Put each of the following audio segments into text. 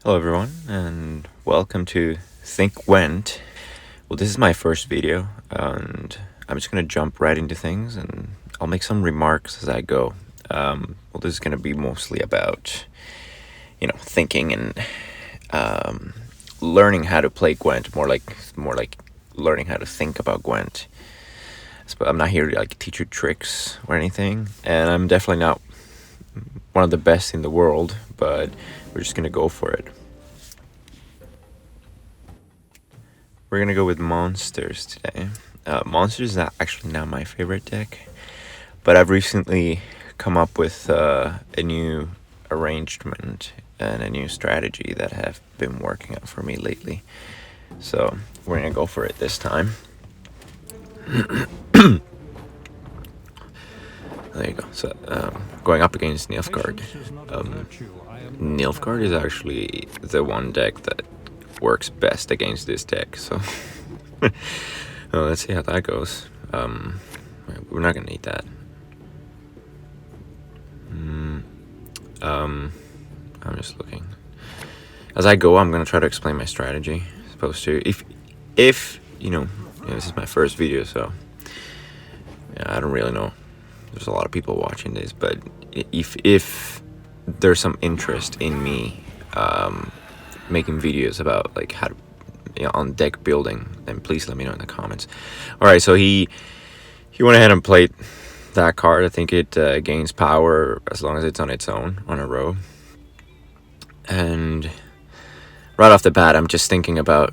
Hello everyone, and welcome to Think Went. Well, this is my first video, and I'm just gonna jump right into things, and I'll make some remarks as I go. Well, this is gonna be mostly about, thinking and learning how to play Gwent, more like learning how to think about Gwent. So I'm not here to teach you tricks or anything, and I'm definitely not one of the best in the world, but we're just gonna go for it. We're gonna go with monsters today. Monsters is actually not my favorite deck, but I've recently come up with a new arrangement and a new strategy that have been working out for me lately. So we're gonna go for it this time. There you go. So going up against Nilfgaard. Nilfgaard is actually the one deck that works best against this deck. So let's see how that goes. We're not gonna need that. I'm just looking. As I go, I'm gonna try to explain my strategy. Supposed to, if this is my first video, so I don't really know. There's a lot of people watching this, but if there's some interest in me making videos about how to, on deck building, then please let me know in the comments. All right, so he went ahead and played that card. I think it gains power as long as it's on its own on a row. And right off the bat, I'm just thinking about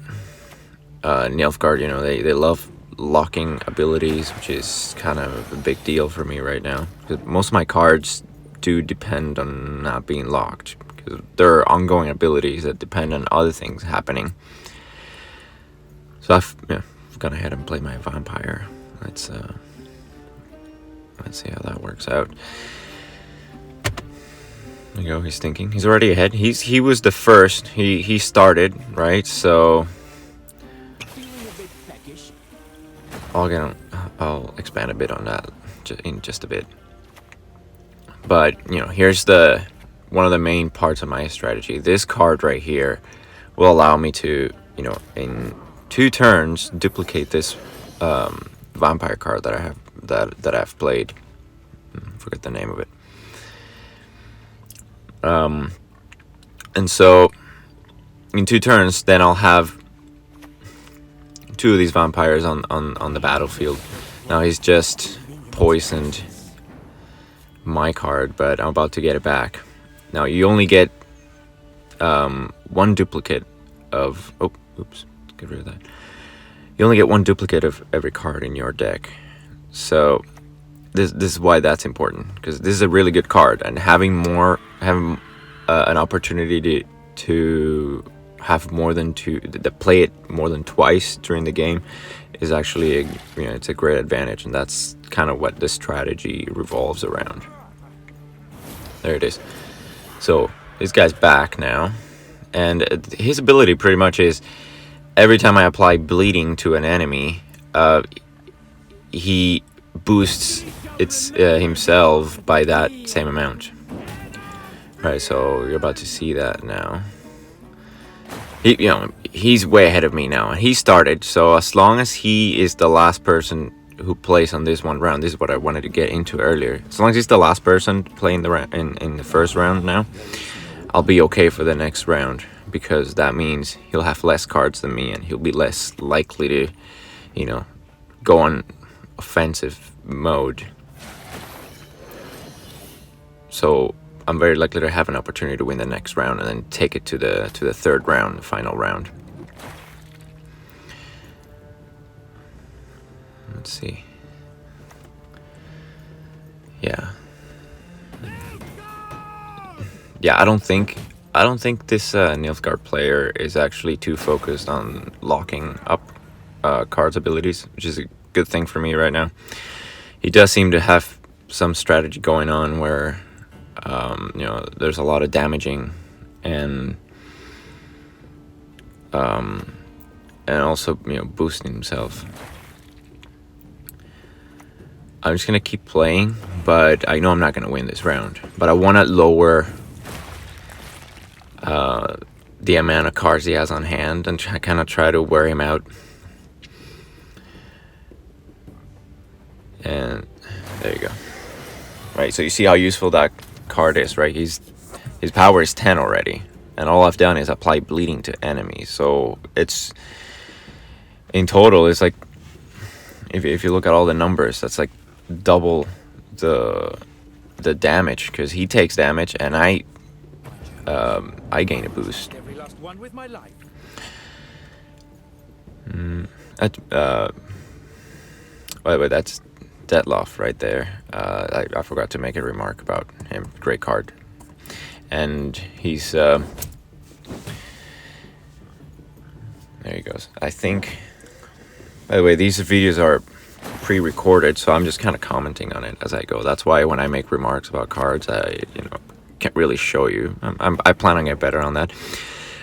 Nilfgaard. They love locking abilities, which is kind of a big deal for me right now, because most of my cards do depend on not being locked, because there are ongoing abilities that depend on other things happening. So I've gone ahead and played my vampire. Let's see how that works out. There you go. He's thinking. He's already ahead. He was the first. He started, right? So I'll expand a bit on that in just a bit. But here's one of the main parts of my strategy. This card right here will allow me to, in 2 turns, duplicate this vampire card that I have that I've played. Forget the name of it. And so in 2 turns, then I'll have 2 of these vampires on the battlefield. Now he's just poisoned my card, but I'm about to get it back. Now you only get 1 duplicate of get rid of that. You only get 1 duplicate of every card in your deck. So this is why that's important, because this is a really good card, and having an opportunity to have more than 2, to play it more than twice during the game is actually it's a great advantage, and that's kind of what this strategy revolves around. There it is. So this guy's back now, and his ability pretty much is every time I apply bleeding to an enemy, he boosts himself by that same amount. Right, so you're about to see that now. He's way ahead of me now, and he started. So as long as he is the last person who plays on this one round, this is what I wanted to get into earlier. As long as he's the last person playing in the first round now, I'll be okay for the next round, because that means he'll have less cards than me, and he'll be less likely to, go on offensive mode. So I'm very likely to have an opportunity to win the next round and then take it to the 3rd round, the final round. Let's see. Yeah, I don't think this Nilfgaard player is actually too focused on locking up cards' abilities, which is a good thing for me right now. He does seem to have some strategy going on where there's a lot of damaging and also boosting himself. I'm just gonna keep playing, but I know I'm not gonna win this round. But I want to lower the amount of cards he has on hand and kind of try to wear him out. And there you go. Right, so you see how useful that card is, right? His power is 10 already, and all I've done is apply bleeding to enemies. So it's, in total, it's like, if you look at all the numbers, that's like double the damage, because he takes damage and I gain a boost. Every last one with my life. By the way, that's Dettlaff right there. I forgot to make a remark about him. Great card. And he's there he goes. I think, by the way, these videos are pre-recorded, so I'm just kind of commenting on it as I go. That's why when I make remarks about cards, I can't really show you. I plan on getting better on that.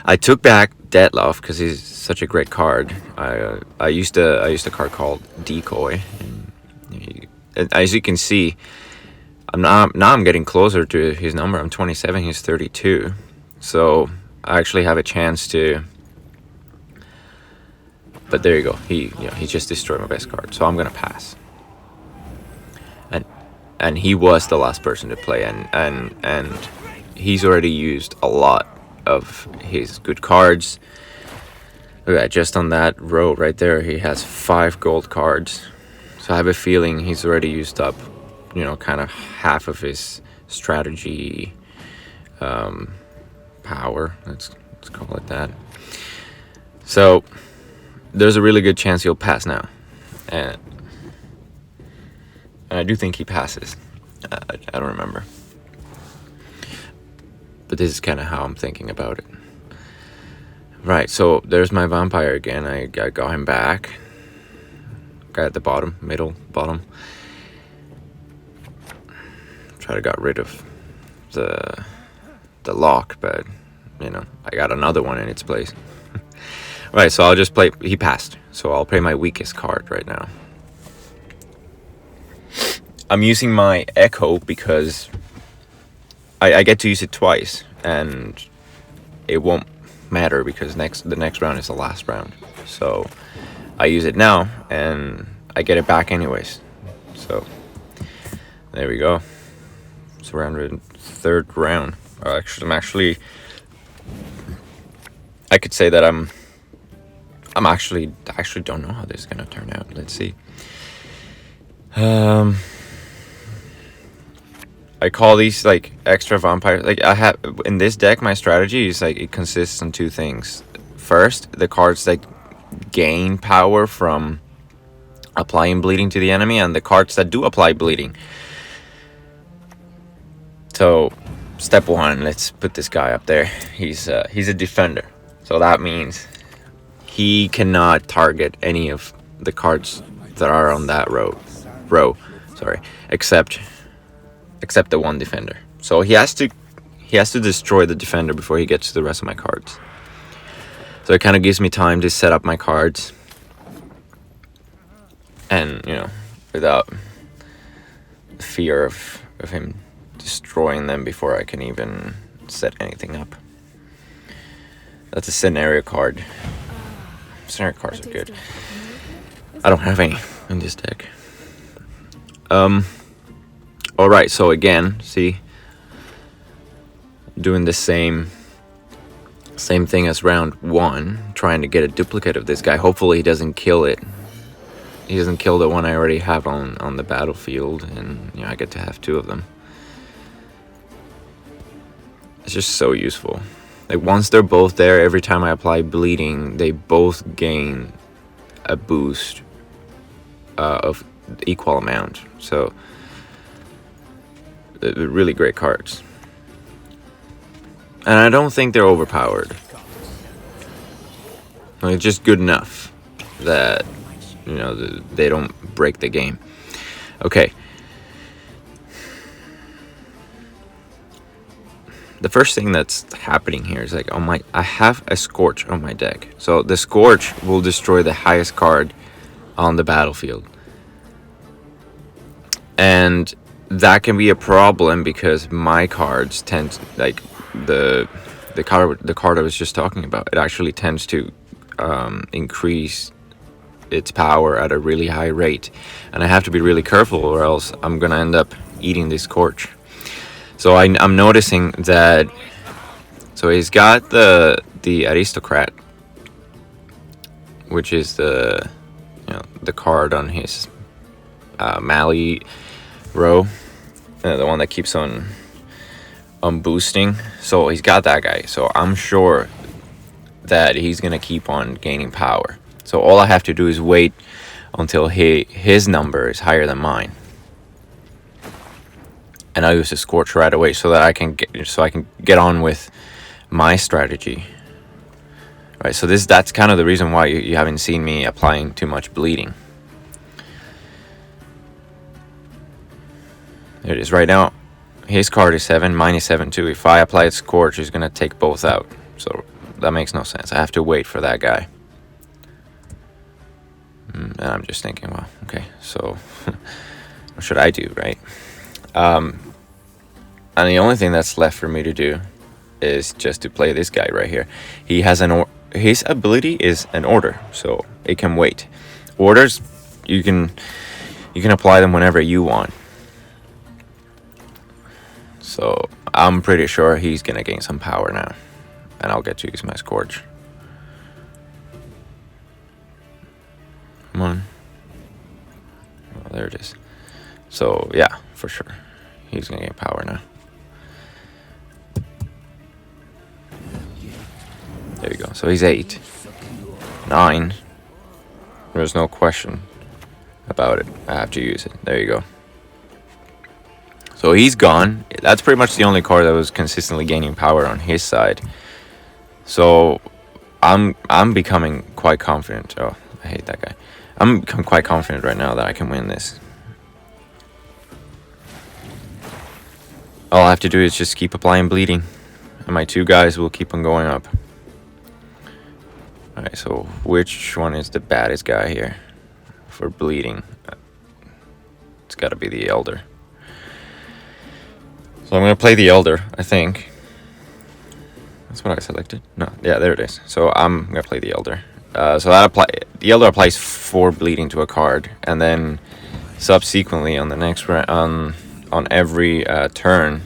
I took back Dettlaff because he's such a great card. I used a card called Decoy, and as you can see, now I'm getting closer to his number. I'm 27. He's 32, so I actually have a chance to. But there you go. He just destroyed my best card, so I'm gonna pass. And he was the last person to play, and he's already used a lot of his good cards. Look at that, just on that row right there, he has 5 gold cards. So I have a feeling he's already used up, kind of half of his strategy power. Let's call it that. So there's a really good chance he'll pass now, and I do think he passes. I don't remember, but this is kind of how I'm thinking about it. Right, so there's my vampire again. I got him back. Guy at the bottom, bottom. Try to got rid of the lock, but I got another one in its place. Right, so I'll just play. He passed, so I'll play my weakest card right now. I'm using my Echo because I get to use it twice, and it won't matter because the next round is the last round. So I use it now, and I get it back anyways. So there we go. So we're on the 3rd round. Actually, I could say that I actually don't know how this is gonna turn out. Let's see. I call these like extra vampires. Like I have in this deck, my strategy is like it consists on 2 things. First, the cards that gain power from applying bleeding to the enemy, and the cards that do apply bleeding. So, step 1, let's put this guy up there. He's a defender, so that means he cannot target any of the cards that are on that row. Except the one defender. So he has to destroy the defender before he gets to the rest of my cards. So it kind of gives me time to set up my cards, and without fear of him destroying them before I can even set anything up. That's a scenario card. Scenario cards are good. I don't have any in this deck. Alright, so again, see, doing the same thing as round 1, trying to get a duplicate of this guy. Hopefully he doesn't kill it. He doesn't kill the one I already have on the battlefield, and I get to have 2 of them. It's just so useful. Like once they're both there, every time I apply bleeding, they both gain a boost of equal amount. So they're really great cards, and I don't think they're overpowered. Like just good enough that they don't break the game. Okay. The first thing that's happening here is like I have a Scorch on my deck. So the Scorch will destroy the highest card on the battlefield. And that can be a problem because my cards tend to, like the the card I was just talking about, it actually tends to increase its power at a really high rate, and I have to be really careful, or else I'm gonna end up eating this Scorch. So I'm noticing that. So he's got the Aristocrat, which is the card on his Mali row, the one that keeps on boosting. So he's got that guy. So I'm sure that he's gonna keep on gaining power. So all I have to do is wait until his number is higher than mine, and I'll use the Scorch right away so that I can get on with my strategy. Right. So that's kind of the reason why you haven't seen me applying too much bleeding. There it is right now. His card is 7, mine is 7 too. If I apply Scorch, he's gonna take both out. So that makes no sense. I have to wait for that guy. And I'm just thinking, well, okay, so what should I do, right? And the only thing that's left for me to do is just to play this guy right here. He has his ability is an order, so it can wait. Orders, you can apply them whenever you want. So I'm pretty sure he's gonna gain some power now, and I'll get to use my Scorch. Come on. Oh, there it is. So yeah, for sure, he's gonna gain power now. There you go. So he's 8, 9. There's no question about it. I have to use it. There you go. So he's gone. That's pretty much the only card that was consistently gaining power on his side. So I'm becoming quite confident. Oh, I hate that guy. I'm becoming quite confident right now that I can win this. All I have to do is just keep applying bleeding, and my 2 guys will keep on going up. Alright, so which one is the baddest guy here for bleeding? It's got to be the Elder. So I'm going to play the Elder, I think. That's what I selected. No, yeah, there it is. So I'm going to play the Elder. So the Elder applies 4 bleeding to a card, and then subsequently on the next on every turn,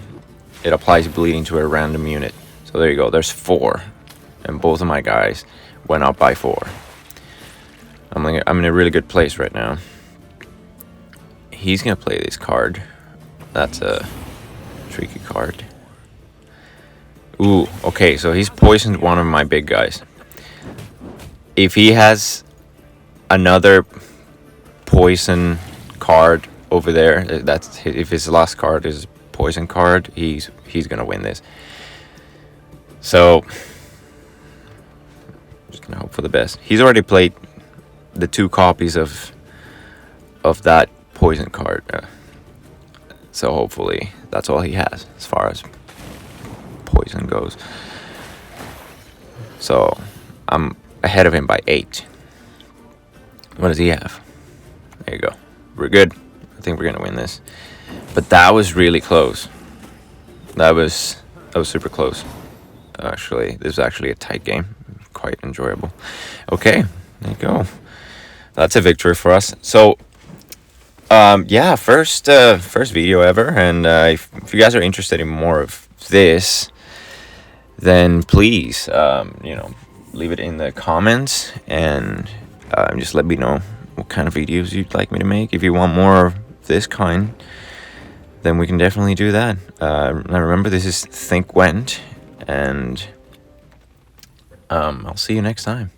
it applies bleeding to a random unit. So there you go. There's 4, and both of my guys went up by 4. I'm in a really good place right now. He's gonna play this card. That's a tricky card. Ooh, okay, so he's poisoned one of my big guys. If he has another poison card over there, if his last card is poison card, he's gonna win this. So just gonna hope for the best. He's already played the 2 copies of that poison card, so hopefully that's all he has as far as poison goes. So I'm ahead of him by 8. What does he have? There you go. We're good. I think we're gonna win this. But that was really close. That was super close. Actually, this was actually a tight game. Quite enjoyable. Okay, there you go. That's a victory for us. So yeah, first video ever, and if you guys are interested in more of this, then please leave it in the comments, and just let me know what kind of videos you'd like me to make. If you want more of this kind, then we can definitely do that. Now remember, this is Think Went, and I'll see you next time.